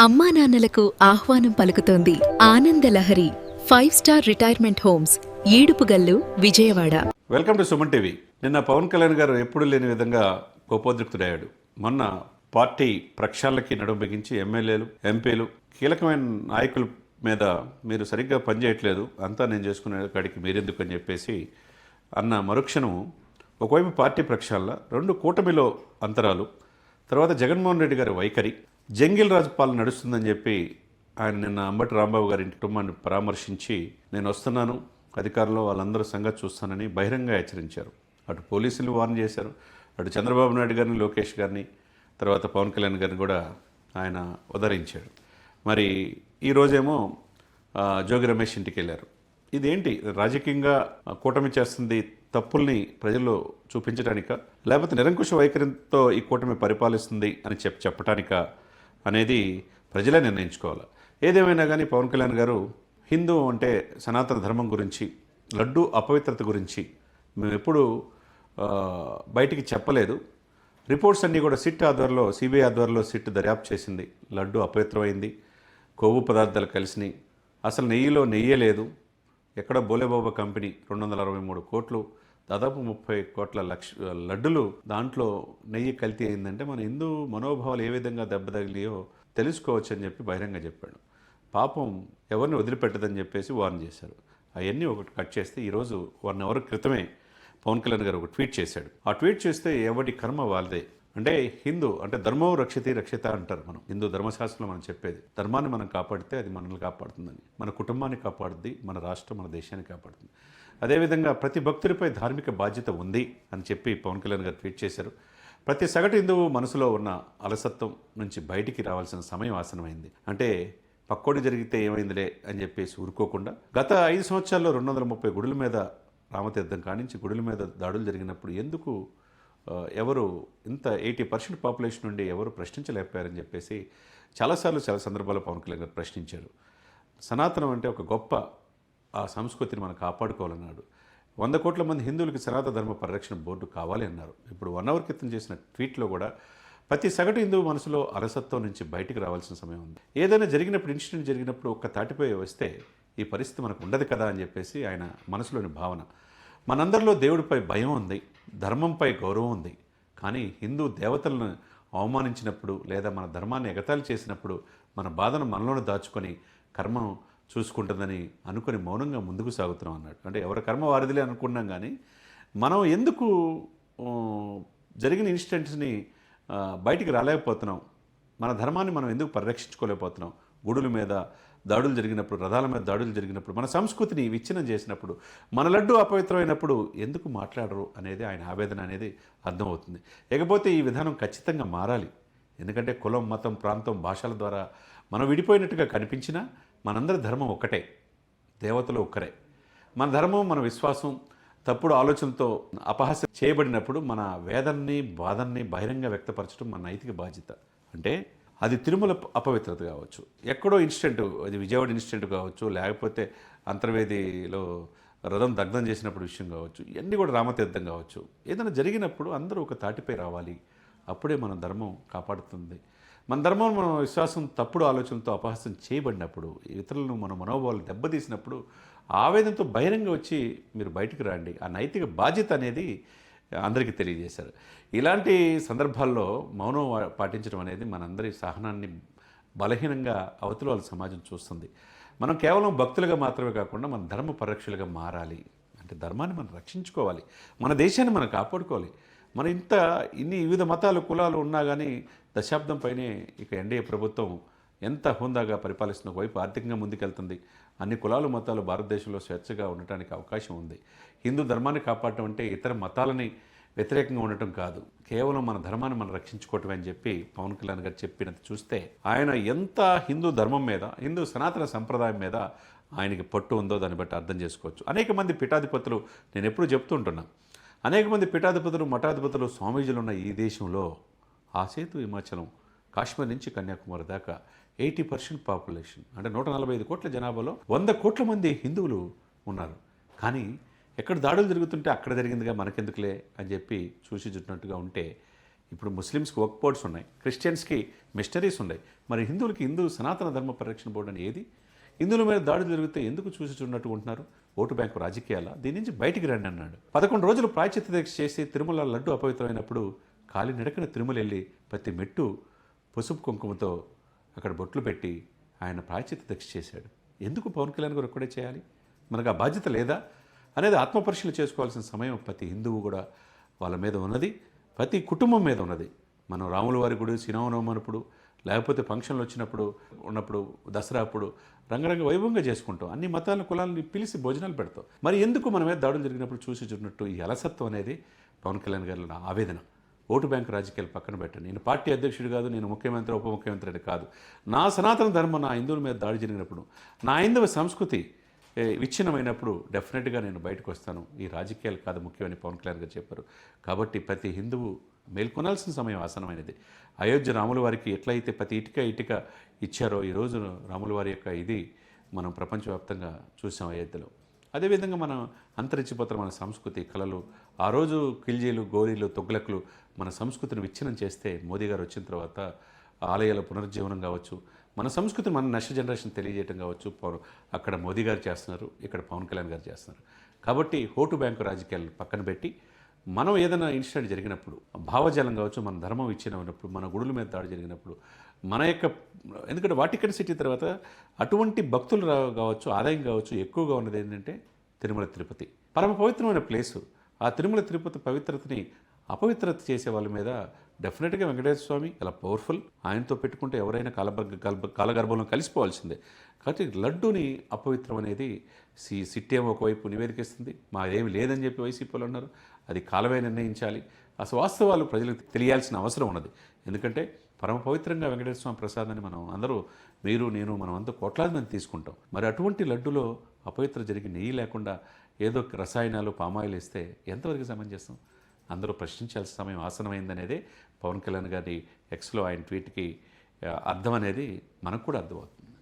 అమ్మా నాన్నలకు ఆహ్వానం పలుకుతోంది Ananda Lahari 5 star retirement homes Edupugallu Vijayawada. Welcome to Suman TV. నిన్న పవన్ కళ్యాణ్ గారు ఎప్పుడు లేని విధంగా కోపోద్రిక్తుడయ్యాడు. మొన్న పార్టీ ప్రక్షాళనకి నడుము బిగించి ఎమ్మెల్యేలు, ఎంపీలు, కీలకమైన నాయకుల మీద మీరు సరిగ్గా పనిచేయట్లేదు, అంతా నేను చేసుకునే కాడికి మీరెందుకు అని చెప్పేసి అన్న మరుక్షణం ఒకవైపు పార్టీ ప్రక్షాళన, రెండు కూటమిలో అంతరాలు, తర్వాత జగన్మోహన్ రెడ్డి గారి వైఖరి, జంగిల్ రాజు పాలన నడుస్తుందని చెప్పి ఆయన నిన్న అంబటి రాంబాబు గారి కుటుంబాన్ని పరామర్శించి నేను వస్తున్నాను, అధికారంలో వాళ్ళందరూ సంగతి చూస్తానని బహిరంగ హెచ్చరించారు. అటు పోలీసులు వార్న్ చేశారు, అటు చంద్రబాబు నాయుడు గారిని, లోకేష్ గారిని, తర్వాత పవన్ కళ్యాణ్ గారిని కూడా ఆయన ఉదరించాడు. మరి ఈరోజేమో జోగి రమేష్ ఇంటికి వెళ్ళారు. ఇదేంటి రాజకీయంగా కూటమి చేస్తుంది తప్పుల్ని ప్రజల్లో చూపించడానిక, లేకపోతే నిరంకుశ వైఖరితో ఈ కూటమి పరిపాలిస్తుంది అని చెప్పటానిక అనేది ప్రజలే నిర్ణయించుకోవాలి. ఏదేమైనా కానీ పవన్ కళ్యాణ్ గారు హిందూ అంటే సనాతన ధర్మం గురించి, లడ్డు అపవిత్రత గురించి మేము ఎప్పుడు బయటికి చెప్పలేదు. రిపోర్ట్స్ అన్నీ కూడా సిట్ ఆధ్వర్యంలో, సిబిఐ ఆధ్వర్యంలో సిట్ దర్యాప్తు చేసింది. లడ్డు అపవిత్రమైంది, కొవ్వు పదార్థాలు కలిసినాయి, అసలు నెయ్యిలో నెయ్యే లేదు, ఎక్కడ బోలేబాబా కంపెనీ 263 కోట్లు, దాదాపు 30 కోట్ల లడ్డులు, దాంట్లో నెయ్యి కల్తీ అయిందంటే మన హిందూ మనోభావాలు ఏ విధంగా దెబ్బతగిలియో తెలుసుకోవచ్చు అని చెప్పి బహిరంగ చెప్పాడు. పాపం ఎవరిని వదిలిపెట్టదని చెప్పేసి వార్న్ చేశారు. అవన్నీ ఒకటి కట్ చేస్తే ఈరోజు 1 అవర్ క్రితమే పవన్ కళ్యాణ్ గారు ఒక ట్వీట్ చేశాడు. ఆ ట్వీట్ చేస్తే ఎవరి కర్మ వాళ్ళదే. అంటే హిందూ అంటే ధర్మం రక్షతి రక్షిత అంటారు. మనం హిందూ ధర్మశాస్త్రంలో మనం చెప్పేది, ధర్మాన్ని మనం కాపాడితే అది మనల్ని కాపాడుతుందని, మన కుటుంబాన్ని కాపాడుద్ది, మన రాష్ట్రం, మన దేశాన్ని కాపాడుతుంది. అదేవిధంగా ప్రతి భక్తుడిపై ధార్మిక బాధ్యత ఉంది అని చెప్పి పవన్ కళ్యాణ్ గారు ట్వీట్ చేశారు. ప్రతి సగటు హిందువు మనసులో ఉన్న అలసత్వం నుంచి బయటికి రావాల్సిన సమయం ఆసనమైంది. అంటే పక్కోడి జరిగితే ఏమైందిలే అని చెప్పేసి ఊరుకోకుండా, గత 5 సంవత్సరాల్లో 230 గుడుల మీద, రామతీర్థం కానించి గుడుల మీద దాడులు జరిగినప్పుడు ఎందుకు ఎవరు ఇంత 80% పాపులేషన్ నుండి ఎవరు ప్రశ్నించలేకపోయారని చెప్పేసి చాలాసార్లు చాలా సందర్భాల్లో పవన్ కళ్యాణ్ గారు ప్రశ్నించారు. సనాతనం అంటే ఒక గొప్ప ఆ సంస్కృతిని మనం కాపాడుకోవాలన్నాడు. 100 కోట్ల మంది హిందువులకి సనాతన ధర్మ పరిరక్షణ బోర్డు కావాలి అన్నారు. ఇప్పుడు 1 అవర్ క్రితం చేసిన ట్వీట్లో కూడా ప్రతి సగటు హిందువు మనసులో అలసత్వం నుంచి బయటికి రావాల్సిన సమయం ఉంది. ఏదైనా జరిగినప్పుడు, ఇన్సిడెంట్ జరిగినప్పుడు ఒక్క తాటిపై వస్తే ఈ పరిస్థితి మనకు ఉండదు కదా అని చెప్పేసి ఆయన మనసులోని భావన. మనందరిలో దేవుడిపై భయం ఉంది, ధర్మంపై గౌరవం ఉంది. కానీ హిందూ దేవతలను అవమానించినప్పుడు లేదా మన ధర్మాన్ని ఎగతాళి చేసినప్పుడు మన బాధను మనలోనే దాచుకొని కర్మం చూసుకుంటుందని అనుకుని మౌనంగా ముందుకు సాగుతున్నాం అన్నాడు. అంటే ఎవరి కర్మ వారిదిలే అనుకున్నాం, కానీ మనం ఎందుకు జరిగిన ఇన్సిడెంట్స్ని బయటికి రాలేకపోతున్నాం, మన ధర్మాన్ని మనం ఎందుకు పరిరక్షించుకోలేకపోతున్నాం. గుడుల మీద దాడులు జరిగినప్పుడు, రథాల మీద దాడులు జరిగినప్పుడు, మన సంస్కృతిని విచ్ఛిన్నం చేసినప్పుడు, మన లడ్డు అపవిత్రమైనప్పుడు ఎందుకు మాట్లాడరు అనేది ఆయన ఆవేదన అనేది అర్థమవుతుంది. ఇకపోతే ఈ విధానం ఖచ్చితంగా మారాలి. ఎందుకంటే కులం, మతం, ప్రాంతం, భాషల ద్వారా మనం విడిపోయినట్టుగా కనిపించినా మనందరి ధర్మం ఒక్కటే, దేవతలు ఒక్కరే. మన ధర్మం, మన విశ్వాసం తప్పుడు ఆలోచనలతో అపహాస్యం చేయబడినప్పుడు మన వేదనని, బాధల్ని బహిరంగ వ్యక్తపరచడం మన నైతిక బాధ్యత. అంటే అది తిరుమల అపవిత్రత కావచ్చు, ఎక్కడో ఇన్సిడెంట్, అది విజయవాడ ఇన్సిడెంట్ కావచ్చు, లేకపోతే అంతర్వేదిలో రథం దగ్ధం చేసినప్పుడు విషయం కావచ్చు, ఇవన్నీ కూడా రామతీర్థం కావచ్చు. ఏదైనా జరిగినప్పుడు అందరూ ఒక తాటిపై రావాలి, అప్పుడే మన ధర్మం కాపాడుతుంది. మన ధర్మం, మన విశ్వాసం తప్పుడు ఆలోచనలతో అపహాస్యం చేయబడినప్పుడు, ఇతరులను మన మనోభావాలు దెబ్బతీసినప్పుడు ఆవేదనతో బహిరంగ వచ్చి మీరు బయటికి రండి. ఆ నైతిక బాధ్యత అనేది అందరికీ తెలియజేశారు. ఇలాంటి సందర్భాల్లో మౌనం పాటించడం అనేది మనందరి సహనాన్ని బలహీనంగా అవతల వాళ్ళ సమాజం చూస్తుంది. మనం కేవలం భక్తులుగా మాత్రమే కాకుండా మన ధర్మ పరిరక్షలుగా మారాలి. అంటే ధర్మాన్ని మనం రక్షించుకోవాలి, మన దేశాన్ని మనం కాపాడుకోవాలి. మన ఇన్ని వివిధ మతాలు, కులాలు ఉన్నా కానీ దశాబ్దం పైనే ఇక ఎన్డీఏ ప్రభుత్వం ఎంత హోందాగా పరిపాలిస్తున్న వైపు ఆర్థికంగా ముందుకెళ్తుంది. అన్ని కులాలు, మతాలు భారతదేశంలో స్వేచ్ఛగా ఉండటానికి అవకాశం ఉంది. హిందూ ధర్మాన్ని కాపాడటం అంటే ఇతర మతాలని వ్యతిరేకంగా ఉండటం కాదు, కేవలం మన ధర్మాన్ని మనం రక్షించుకోవటం అని చెప్పి పవన్ కళ్యాణ్ గారు చెప్పినది చూస్తే ఆయన ఎంత హిందూ ధర్మం మీద, హిందూ సనాతన సంప్రదాయం మీద ఆయనకి పట్టు ఉందో దాన్ని బట్టి అర్థం చేసుకోవచ్చు. అనేక మంది పీఠాధిపతులు, నేను ఎప్పుడు చెప్తుంటున్నా, అనేక మంది పీఠాధిపతులు, మఠాధిపతులు, స్వామీజీలు ఉన్న ఈ దేశంలో ఆ సేతు హిమాచలం, కాశ్మీర్ నుంచి కన్యాకుమారి దాకా 80% పాపులేషన్, అంటే 145 కోట్ల జనాభాలో 100 కోట్ల మంది హిందువులు ఉన్నారు. కానీ ఎక్కడ దాడులు జరుగుతుంటే అక్కడ జరిగిందిగా మనకెందుకులే అని చెప్పి చూసి చుట్టినట్టుగా ఉంటే ఇప్పుడు ముస్లిమ్స్కి వర్క్ బోర్డ్స్ ఉన్నాయి, క్రిస్టియన్స్కి మిషనరీస్ ఉన్నాయి, మరి హిందువులకి హిందూ సనాతన ధర్మ పరిరక్షణ బోర్డు అని ఏది? హిందువుల మీద దాడులు జరిగితే ఎందుకు చూసి చూడనట్టు ఉంటున్నారు? ఓటు బ్యాంకు రాజకీయాల, దీని నుంచి బయటికి రండి అన్నాడు. 11 రోజులు ప్రాయచిత్త దీక్ష చేసి తిరుమల లడ్డు అపవిత్రమైనప్పుడు కాలినడకన తిరుమల వెళ్ళి ప్రతి మెట్టు పసుపు కుంకుమతో అక్కడ బొట్లు పెట్టి ఆయన ప్రాయచిత్త దీక్ష చేశాడు. ఎందుకు పవన్ కళ్యాణ్ గారు ఒక్కడే చేయాలి? మనకు ఆ బాధ్యత లేదా అనేది ఆత్మపరిశీలన చేసుకోవాల్సిన సమయం ప్రతి హిందువు కూడా వాళ్ళ మీద ఉన్నది, ప్రతి కుటుంబం మీద ఉన్నది. మనం రాముల వారి గుడి శ్రీరామనవమప్పుడు, లేకపోతే ఫంక్షన్లు వచ్చినప్పుడు ఉన్నప్పుడు, దసరా అప్పుడు రంగరంగ వైభవంగా చేసుకుంటాం. అన్ని మతాల కులాలని పిలిచి భోజనాలు పెడతాం. మరి ఎందుకు మన మీద దాడులు జరిగినప్పుడు చూసి చూడనట్టు ఈ అలసత్వం అనేది పవన్ కళ్యాణ్ గారిలో నా ఆవేదన. ఓటు బ్యాంకు రాజకీయాలు పక్కన పెట్టండి. నేను పార్టీ అధ్యక్షుడు కాదు, నేను ముఖ్యమంత్రి ఉప ముఖ్యమంత్రి కాదు. నా సనాతన ధర్మం నా హిందువుల మీద దాడి జరిగినప్పుడు, నా హైందవ సంస్కృతి విచ్ఛిన్నమైనప్పుడు డెఫినెట్గా నేను బయటకు వస్తాను. ఈ రాజకీయాలు కాదు ముఖ్యమని పవన్ కళ్యాణ్ గారు చెప్పారు. కాబట్టి ప్రతి హిందువు మేల్కొనాల్సిన సమయం ఆసనమైనది. అయోధ్య రాముల వారికి ఎట్లయితే ప్రతి ఇటుక ఇచ్చారో ఈరోజు రాముల వారి యొక్క ఇది మనం ప్రపంచవ్యాప్తంగా చూసాం అయోధ్యలో. అదేవిధంగా మనం అంతరించిపోతున్న మన సంస్కృతి కళలు, ఆ రోజు ఖిల్జీలు, గోరీలు, తొగ్లకులు మన సంస్కృతిని విచ్ఛిన్నం చేస్తే మోదీ గారు వచ్చిన తర్వాత ఆలయాల పునరుజ్జీవనం కావచ్చు, మన సంస్కృతిని మన నెక్స్ట్ జనరేషన్ తెలియజేయడం కావచ్చు, అక్కడ మోదీ గారు చేస్తున్నారు, ఇక్కడ పవన్ కళ్యాణ్ గారు చేస్తున్నారు. కాబట్టి ఓటు బ్యాంకు రాజకీయాలు పక్కన పెట్టి మనం ఏదైనా ఇన్సిడెంట్ జరిగినప్పుడు, భావజాలం కావచ్చు, మన ధర్మం ఇచ్చినప్పుడు, మన గుడుల మీద దాడి జరిగినప్పుడు, మన యొక్క ఎందుకంటే వాటికన్ సిటీ తర్వాత అటువంటి భక్తులు కావచ్చు, ఆదాయం కావచ్చు ఎక్కువగా ఉన్నది ఏంటంటే తిరుమల తిరుపతి. పరమ పవిత్రమైన ప్లేసు. ఆ తిరుమల తిరుపతి పవిత్రతని అపవిత్రత చేసే వాళ్ళ మీద డెఫినెట్గా వెంకటేశ్వర స్వామి చాలా పవర్ఫుల్. ఆయనతో పెట్టుకుంటే ఎవరైనా కాలగర్భంలో కలిసిపోవాల్సిందే. కాబట్టి లడ్డూని అపవిత్రం అనేది సిట్టేమో ఒకవైపు నివేదికిస్తుంది, మాదేమి లేదని చెప్పి వైసీపీ వాళ్ళు అన్నారు. అది కాలమే నిర్ణయించాలి. అసలు వాస్తవాలు ప్రజలకు తెలియాల్సిన అవసరం ఉన్నది. ఎందుకంటే పరమ పవిత్రంగా వెంకటేశ్వర స్వామి ప్రసాదాన్ని మనం అందరూ, మీరు నేను మనం అంతా కోట్లాది మంది తీసుకుంటాం. మరి అటువంటి లడ్డులో అపవిత్ర జరిగి నెయ్యి లేకుండా ఏదో రసాయనాలు పామాయిల్ ఇస్తే ఎంతవరకు సమంజసం? అందరూ ప్రశ్నించాల్సిన సమయం ఆసనమైందనేదే పవన్ కళ్యాణ్ గారి ఎక్స్లో ఆయన ట్వీట్కి అర్థం అనేది మనకు కూడా అర్థమవుతుంది.